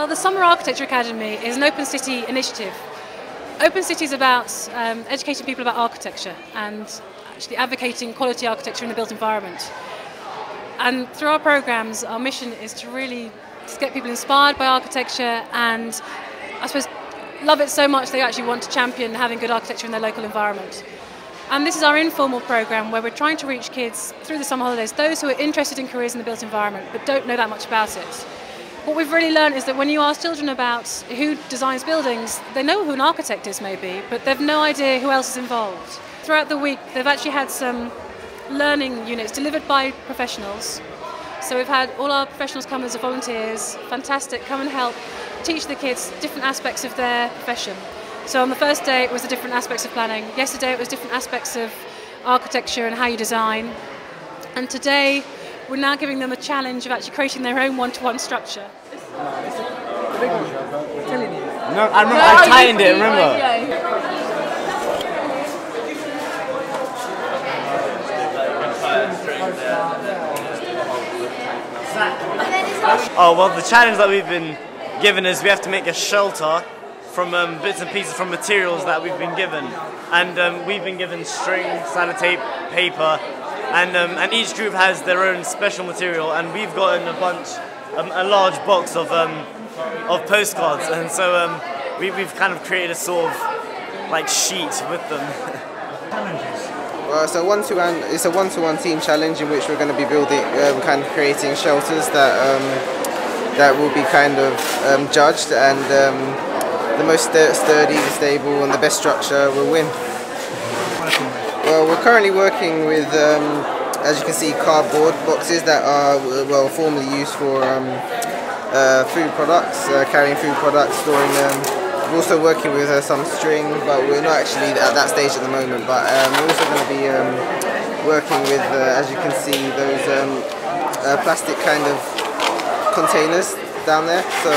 Well, the Summer Architecture Academy is an open city initiative. Open City is about educating people about architecture and actually advocating quality architecture in the built environment. And through our programs, our mission is to really get people inspired by architecture and, I suppose, love it so much they actually want to champion having good architecture in their local environment. And this is our informal program where we're trying to reach kids through the summer holidays, those who are interested in careers in the built environment but don't know that much about it. What we've really learned is that when you ask children about who designs buildings, they know who an architect is maybe, but they've no idea who else is involved. Throughout the week, they've actually had some learning units delivered by professionals. So we've had all our professionals come as volunteers, fantastic, come and help teach the kids different aspects of their profession. So on the first day it was the different aspects of planning, yesterday it was different aspects of architecture and how you design, and today we're now giving them a challenge of actually creating their own one-to-one structure. No, I remember I tightened it, remember? Oh, well, the challenge that we've been given is we have to make a shelter from bits and pieces from materials that we've been given. And we've been given string, sellotape, paper, and each group has their own special material, and we've gotten a large box of postcards, and so we've kind of created a sort of like sheet with them. Well, it's a one-to-one team challenge in which we're going to be building, kind of creating shelters that will be kind of judged, and the most sturdy, stable, and the best structure will win. Well, we're currently working with, as you can see, cardboard boxes that are formerly used for food products, carrying food products, storing them. We're also working with some string, but we're not actually at that stage at the moment. But we're also going to be working with, as you can see, those plastic kind of containers down there. So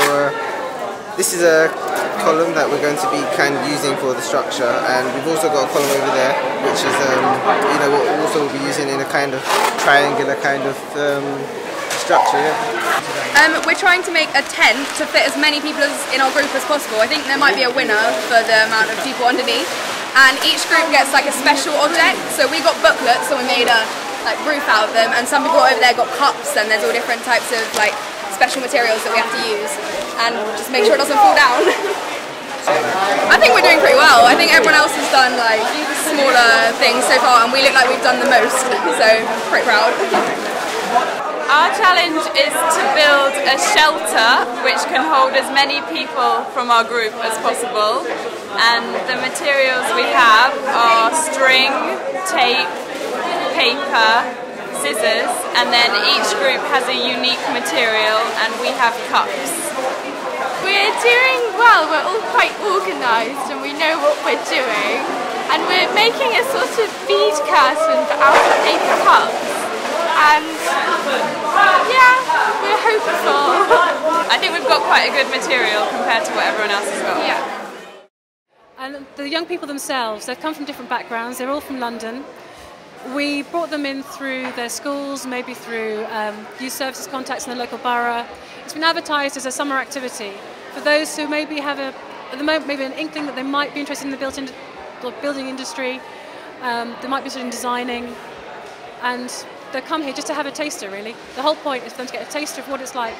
this is a column that we're going to be kind of using for the structure, and we've also got a column over there which is what we'll also be using in a kind of triangular kind of structure. Yeah. We're trying to make a tent to fit as many people in our group as possible. I think there might be a winner for the amount of people underneath, and each group gets like a special object. So we got booklets, so we made a roof out of them, and some people over there got cups, and there's all different types of like special materials that we have to use, and just make sure it doesn't fall down. I think we're doing pretty well. I think everyone else has done like smaller things so far, and we look like we've done the most, so pretty proud. Our challenge is to build a shelter which can hold as many people from our group as possible, and the materials we have are string, tape, paper, scissors, and then each group has a unique material, and we have cups. We're doing well, we're all quite organised and we know what we're doing, and we're making a sort of bead curtain out of paper cups, and yeah, we're hopeful. I think we've got quite a good material compared to what everyone else has got. Yeah. And the young people themselves, they've come from different backgrounds, they're all from London. We brought them in through their schools, maybe through youth services contacts in the local borough. It's been advertised as a summer activity for those who maybe have at the moment maybe an inkling that they might be interested in the building industry, they might be interested in designing, and they come here just to have a taster really. The whole point is for them to get a taster of what it's like,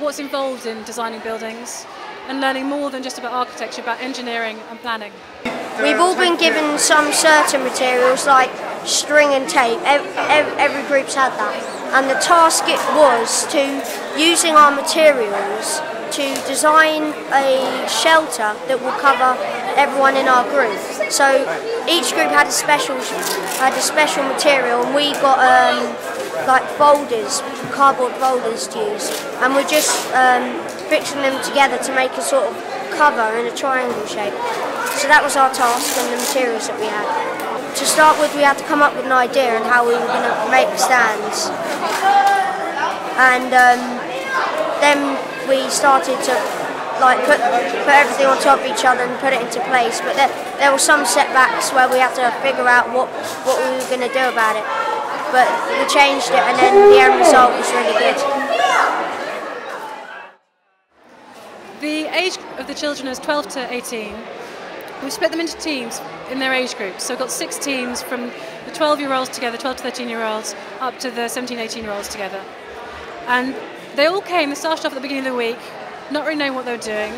what's involved in designing buildings, and learning more than just about architecture, about engineering and planning. We've all been given some certain materials like string and tape. Every group's had that. And the task it was to, using our materials, to design a shelter that will cover everyone in our group. So each group had a special material, and we got like folders, cardboard folders to use, and we're just fixing them together to make a sort of cover in a triangle shape. So that was our task and the materials that we had. To start with, we had to come up with an idea on how we were going to make stands, and then we started to like put everything on top of each other and put it into place. But there were some setbacks where we had to figure out what we were going to do about it. But we changed it, and then the end result was really good. The age of the children is 12 to 18. We split them into teams in their age groups. So we've got 6 teams from the 12-year-olds together, 12 to 13-year-olds, up to the 17, 18-year-olds together. And they all came, they started off at the beginning of the week, not really knowing what they were doing.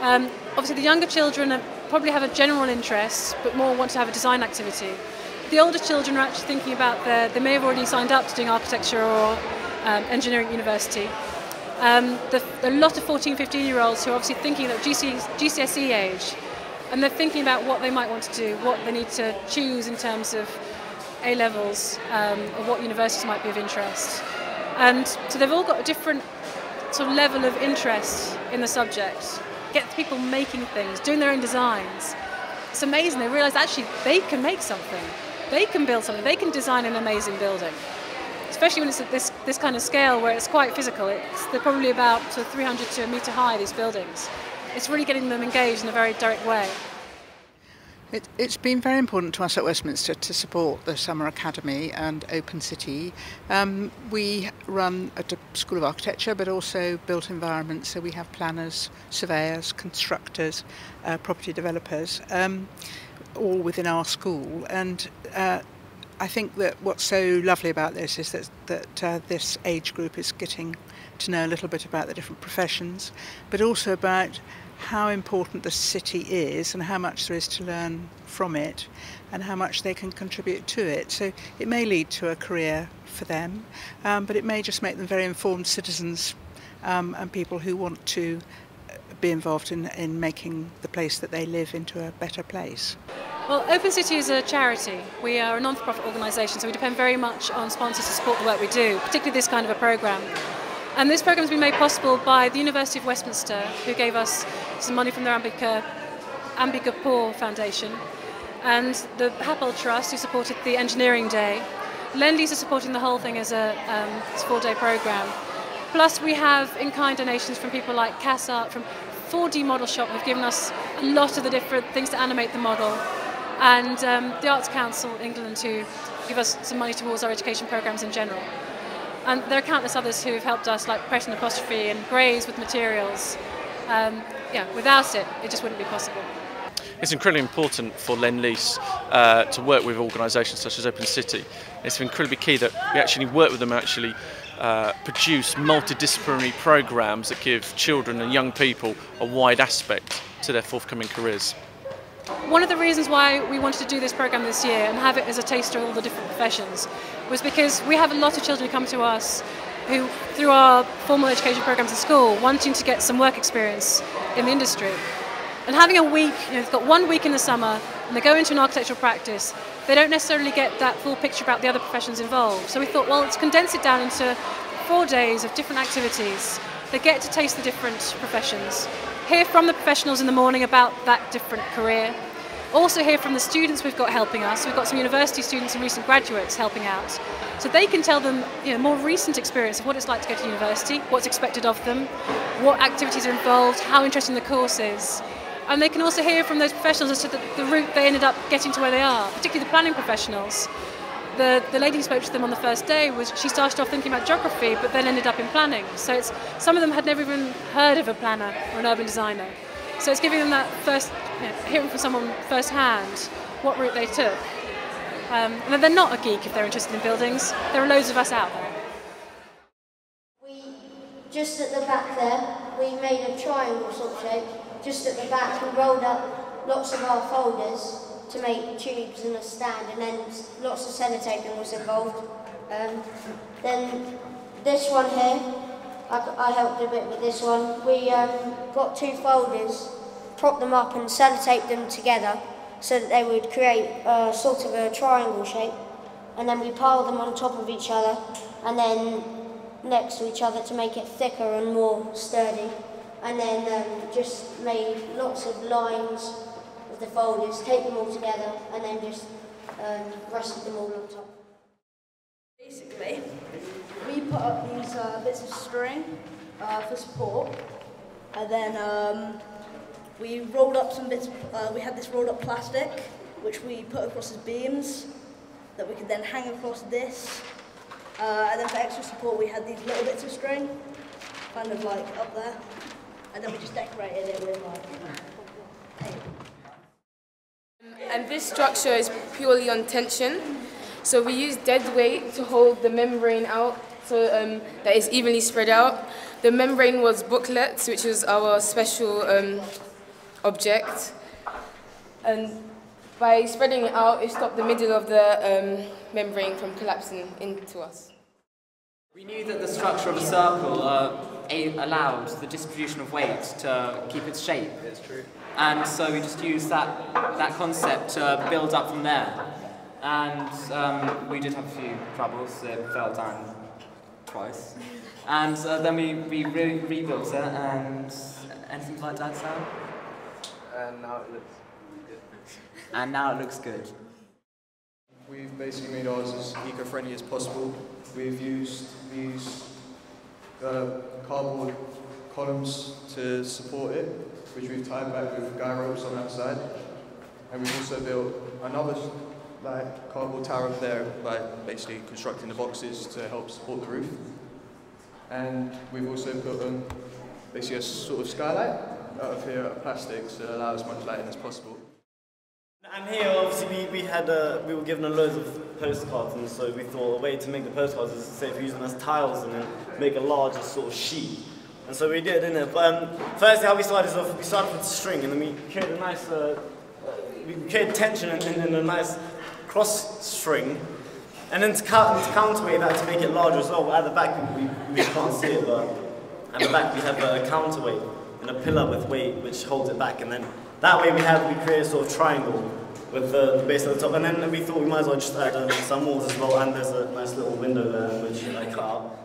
Obviously the younger children probably have a general interest, but more want to have a design activity. The older children are actually thinking about they may have already signed up to doing architecture or engineering at university. A lot of 14, 15-year-olds who are obviously thinking at GCSE age, and they're thinking about what they might want to do, what they need to choose in terms of A-levels, or what universities might be of interest. And so they've all got a different sort of level of interest in the subject. Get people making things, doing their own designs. It's amazing, they realise actually they can make something. They can build something, they can design an amazing building. Especially when it's at this kind of scale where it's quite physical. They're probably about 300 to a metre high, these buildings. It's really getting them engaged in a very direct way. It's been very important to us at Westminster to support the Summer Academy and Open City. We run at the School of Architecture but also built environments, so we have planners, surveyors, constructors, property developers, all within our school. And I think that what's so lovely about this is that this age group is getting to know a little bit about the different professions, but also about how important the city is and how much there is to learn from it and how much they can contribute to it. So it may lead to a career for them, but it may just make them very informed citizens and people who want to be involved in making the place that they live into a better place. Well, Open City is a charity. We are a non-for-profit organisation, so we depend very much on sponsors to support the work we do, particularly this kind of a programme. And this programme has been made possible by the University of Westminster, who gave us some money from their Ambika Foundation, and the Happel Trust, who supported the engineering day. Lease are supporting the whole thing as a 4-day programme. Plus we have in-kind donations from people like CASART, from 4D Model Shop, who've given us a lot of the different things to animate the model, and the Arts Council England, who give us some money towards our education programmes in general. And there are countless others who have helped us, like Press and Apostrophe and Grays with materials. Without it, it just wouldn't be possible. It's incredibly important for Lease to work with organisations such as Open City. It's incredibly key that we actually work with them and actually produce multidisciplinary programmes that give children and young people a wide aspect to their forthcoming careers. One of the reasons why we wanted to do this programme this year and have it as a taster of all the different professions was because we have a lot of children who come to us who, through our formal education programmes at school, wanting to get some work experience in the industry. And having a week, they've got 1 week in the summer and they go into an architectural practice, they don't necessarily get that full picture about the other professions involved. So we thought, well, let's condense it down into 4 days of different activities. They get to taste the different professions, hear from the professionals in the morning about that different career, also hear from the students we've got helping us. We've got some university students and recent graduates helping out, so they can tell them more recent experience of what it's like to go to university, what's expected of them, what activities are involved, how interesting the course is. And they can also hear from those professionals as to the route they ended up getting to where they are, particularly the planning professionals. The lady who spoke to them on the first day, she started off thinking about geography but then ended up in planning. So some of them had never even heard of a planner or an urban designer. So it's giving them that first, hearing from someone firsthand what route they took. And they're not a geek if they're interested in buildings. There are loads of us out there. Just at the back there, we made a triangle sort of shape. Just at the back, we rolled up lots of our folders to make tubes and a stand, and then lots of sellotaping was involved. Then this one here, I helped a bit with this one. We got 2 folders, propped them up and sellotaped them together so that they would create sort of a triangle shape, and then we piled them on top of each other and then next to each other to make it thicker and more sturdy, and then just made lots of lines with the folders, taped them all together, and then just rested them all on top. Basically, we put up these bits of string for support, and then we rolled up some bits, we had this rolled up plastic, which we put across as beams, that we could then hang across this, and then for extra support we had these little bits of string, kind of like up there, and and then we just decorated it with like paint. And this structure is purely on tension. So we use dead weight to hold the membrane out so that it's evenly spread out. The membrane was booklets, which was our special object. And by spreading it out, it stopped the middle of the membrane from collapsing into us. We knew that the structure of a circle allowed the distribution of weight to keep its shape. It's true. And so we just used that concept to build up from there. And we did have a few troubles. It fell down twice. And then we rebuilt it, and anything like that, Sam? And now it looks good. And now it looks good. We've basically made ours as eco-friendly as possible. We've used these cardboard columns to support it, which we've tied back with guy ropes on that side. And we've also built another cardboard tower up there by basically constructing the boxes to help support the roof. And we've also built basically a sort of skylight out of here, plastic, to allow as much lighting as possible. And here, obviously, we were given loads of postcards, and so we thought a way to make the postcards is to say if we use them as tiles and then make a larger sort of sheet. And so we did, didn't it? But firstly, how we started is we started with string, and then we created a nice, we created tension in a nice cross string, and then to counterweight that to make it larger as well. At the back, we can't see it, but at the back we have a counterweight and a pillar with weight which holds it back, and then that way we create a sort of triangle with the base at the top, and then we thought we might as well just add some walls as well, and there's a nice little window there which I cut out.